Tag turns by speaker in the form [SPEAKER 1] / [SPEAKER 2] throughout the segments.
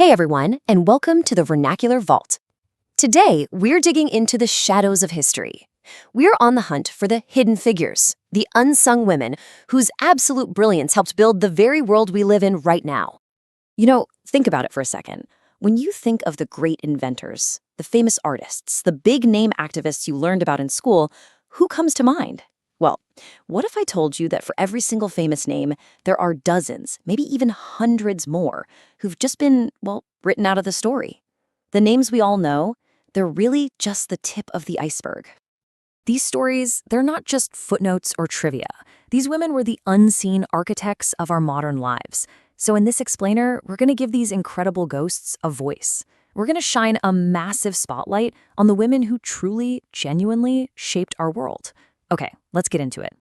[SPEAKER 1] Hey everyone, and welcome to the Vernacular Vault. Today, we're digging into the shadows of history. We're on the hunt for the hidden figures, the unsung women whose absolute brilliance helped build the very world we live in right now. Think about it for a second. When you think of the great inventors, the famous artists, the big-name activists you learned about in school, who comes to mind? Well, what if I told you that for every single famous name, there are dozens, maybe even hundreds more, who've just been, written out of the story? The names we all know, they're really just the tip of the iceberg. These stories, they're not just footnotes or trivia. These women were the unseen architects of our modern lives. So in this explainer, we're going to give these incredible ghosts a voice. We're going to shine a massive spotlight on the women who truly, genuinely shaped our world. Okay, let's get into it.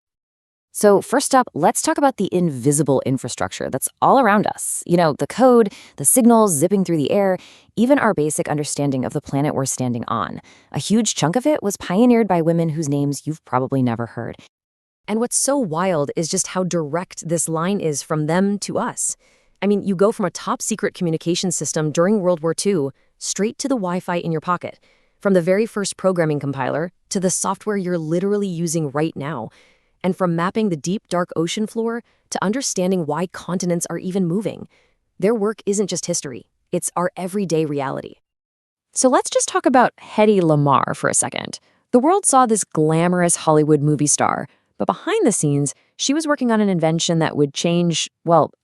[SPEAKER 1] So first up, let's talk about the invisible infrastructure that's all around us. The code, the signals zipping through the air, even our basic understanding of the planet we're standing on. A huge chunk of it was pioneered by women whose names you've probably never heard. And what's so wild is just how direct this line is from them to us. You go from a top-secret communication system during World War II straight to the Wi-Fi in your pocket. From the very first programming compiler to the software you're literally using right now. And from mapping the deep, dark ocean floor to understanding why continents are even moving. Their work isn't just history. It's our everyday reality. So let's just talk about Hedy Lamarr for a second. The world saw this glamorous Hollywood movie star, but behind the scenes, she was working on an invention that would change,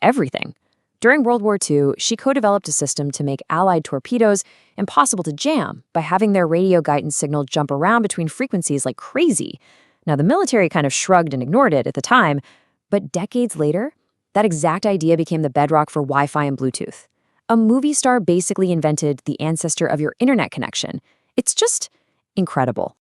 [SPEAKER 1] everything. During World War II, she co-developed a system to make Allied torpedoes impossible to jam by having their radio guidance signal jump around between frequencies like crazy. Now, the military kind of shrugged and ignored it at the time, but decades later, that exact idea became the bedrock for Wi-Fi and Bluetooth. A movie star basically invented the ancestor of your internet connection. It's just incredible.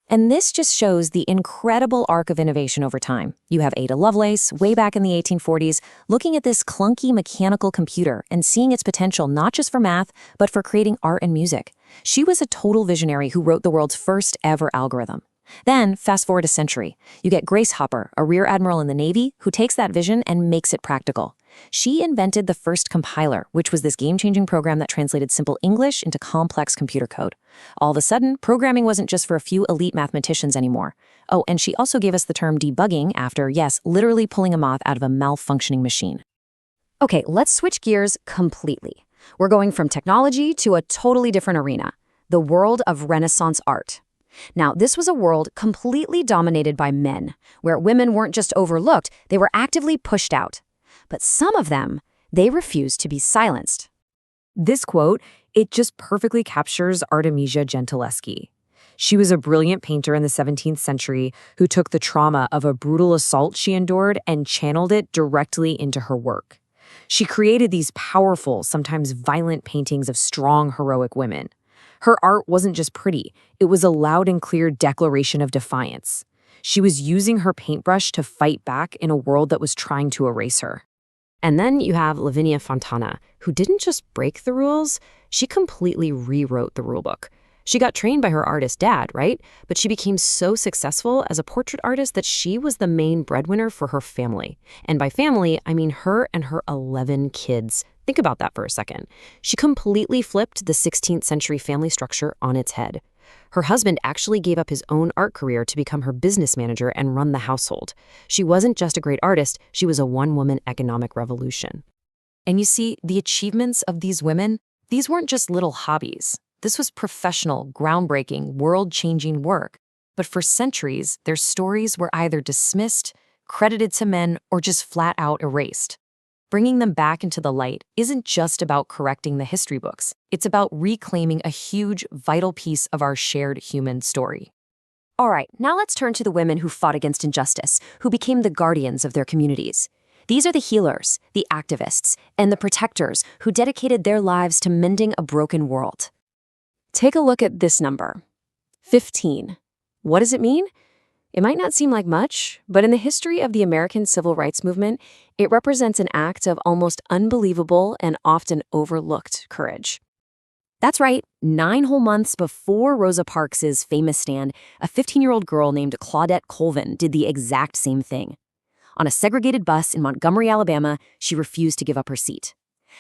[SPEAKER 1] And this just shows the incredible arc of innovation over time. You have Ada Lovelace, way back in the 1840s, looking at this clunky mechanical computer and seeing its potential not just for math, but for creating art and music. She was a total visionary who wrote the world's first ever algorithm. Then, fast forward a century, you get Grace Hopper, a rear admiral in the Navy, who takes that vision and makes it practical. She invented the first compiler, which was this game-changing program that translated simple English into complex computer code. All of a sudden, programming wasn't just for a few elite mathematicians anymore. Oh, and she also gave us the term debugging after, yes, literally pulling a moth out of a malfunctioning machine. Okay, let's switch gears completely. We're going from technology to a totally different arena, the world of Renaissance art. Now, this was a world completely dominated by men, where women weren't just overlooked, they were actively pushed out. But some of them, they refused to be silenced. This quote, it just perfectly captures Artemisia Gentileschi. She was a brilliant painter in the 17th century who took the trauma of a brutal assault she endured and channeled it directly into her work. She created these powerful, sometimes violent paintings of strong, heroic women. Her art wasn't just pretty, it was a loud and clear declaration of defiance. She was using her paintbrush to fight back in a world that was trying to erase her. And then you have Lavinia Fontana, who didn't just break the rules, she completely rewrote the rulebook. She got trained by her artist dad, right? But she became so successful as a portrait artist that she was the main breadwinner for her family. And by family, I mean her and her 11 kids. Think about that for a second. She completely flipped the 16th century family structure on its head. Her husband actually gave up his own art career to become her business manager and run the household. She wasn't just a great artist, she was a one-woman economic revolution. And you see, the achievements of these women, these weren't just little hobbies. This was professional, groundbreaking, world-changing work. But for centuries, their stories were either dismissed, credited to men, or just flat out erased. Bringing them back into the light isn't just about correcting the history books. It's about reclaiming a huge, vital piece of our shared human story. All right, now let's turn to the women who fought against injustice, who became the guardians of their communities. These are the healers, the activists, and the protectors who dedicated their lives to mending a broken world. Take a look at this number, 15. What does it mean? It might not seem like much, but in the history of the American civil rights movement, it represents an act of almost unbelievable and often overlooked courage. That's right, 9 whole months before Rosa Parks' famous stand, a 15-year-old girl named Claudette Colvin did the exact same thing. On a segregated bus in Montgomery, Alabama, she refused to give up her seat.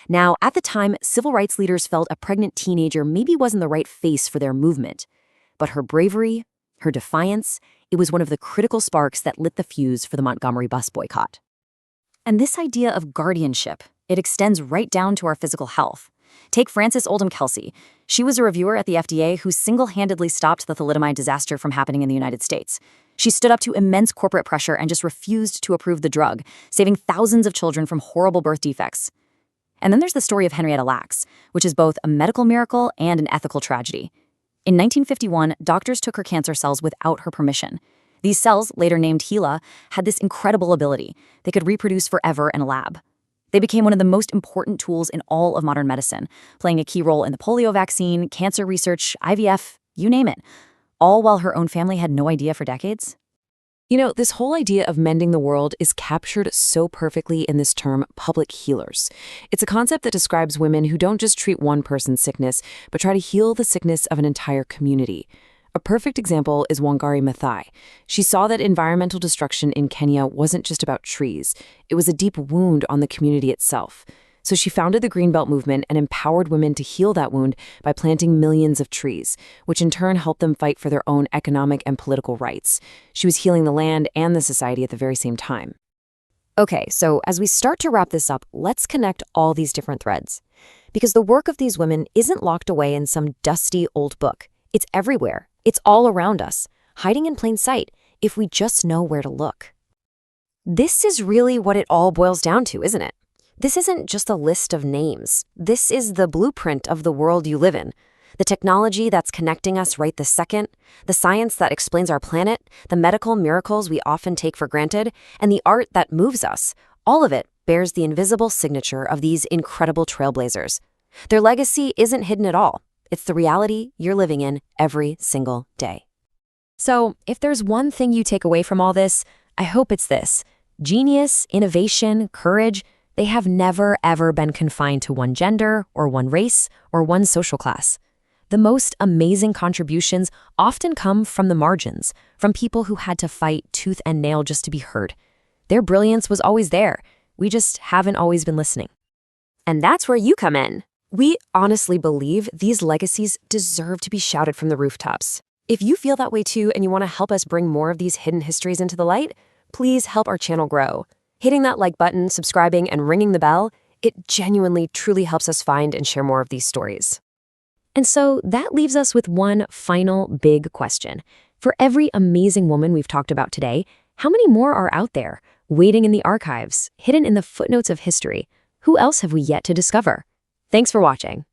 [SPEAKER 1] Now, at the time, civil rights leaders felt a pregnant teenager maybe wasn't the right face for their movement. But her bravery, her defiance, it was one of the critical sparks that lit the fuse for the Montgomery bus boycott. And this idea of guardianship, it extends right down to our physical health. Take Frances Oldham Kelsey. She was a reviewer at the FDA who single-handedly stopped the thalidomide disaster from happening in the United States. She stood up to immense corporate pressure and just refused to approve the drug, saving thousands of children from horrible birth defects. And then there's the story of Henrietta Lacks, which is both a medical miracle and an ethical tragedy. In 1951, doctors took her cancer cells without her permission. These cells, later named HeLa, had this incredible ability. They could reproduce forever in a lab. They became one of the most important tools in all of modern medicine, playing a key role in the polio vaccine, cancer research, IVF, you name it, all while her own family had no idea for decades.
[SPEAKER 2] You know, this whole idea of mending the world is captured so perfectly in this term, public healers. It's a concept that describes women who don't just treat one person's sickness, but try to heal the sickness of an entire community. A perfect example is Wangari Maathai. She saw that environmental destruction in Kenya wasn't just about trees. It was a deep wound on the community itself. So she founded the Greenbelt movement and empowered women to heal that wound by planting millions of trees, which in turn helped them fight for their own economic and political rights. She was healing the land and the society at the very same time.
[SPEAKER 1] Okay, so as we start to wrap this up, let's connect all these different threads. Because the work of these women isn't locked away in some dusty old book. It's everywhere. It's all around us, hiding in plain sight, if we just know where to look. This is really what it all boils down to, isn't it? This isn't just a list of names. This is the blueprint of the world you live in. The technology that's connecting us right this second, the science that explains our planet, the medical miracles we often take for granted, and the art that moves us. All of it bears the invisible signature of these incredible trailblazers. Their legacy isn't hidden at all. It's the reality you're living in every single day. So, if there's one thing you take away from all this, I hope it's this. Genius, innovation, courage, they have never, ever been confined to one gender or one race or one social class. The most amazing contributions often come from the margins, from people who had to fight tooth and nail just to be heard. Their brilliance was always there. We just haven't always been listening. And that's where you come in. We honestly believe these legacies deserve to be shouted from the rooftops. If you feel that way too and you want to help us bring more of these hidden histories into the light, please help our channel grow. Hitting that like button, subscribing, and ringing the bell, it genuinely, truly helps us find and share more of these stories. And so that leaves us with one final big question. For every amazing woman we've talked about today, how many more are out there, waiting in the archives, hidden in the footnotes of history? Who else have we yet to discover? Thanks for watching.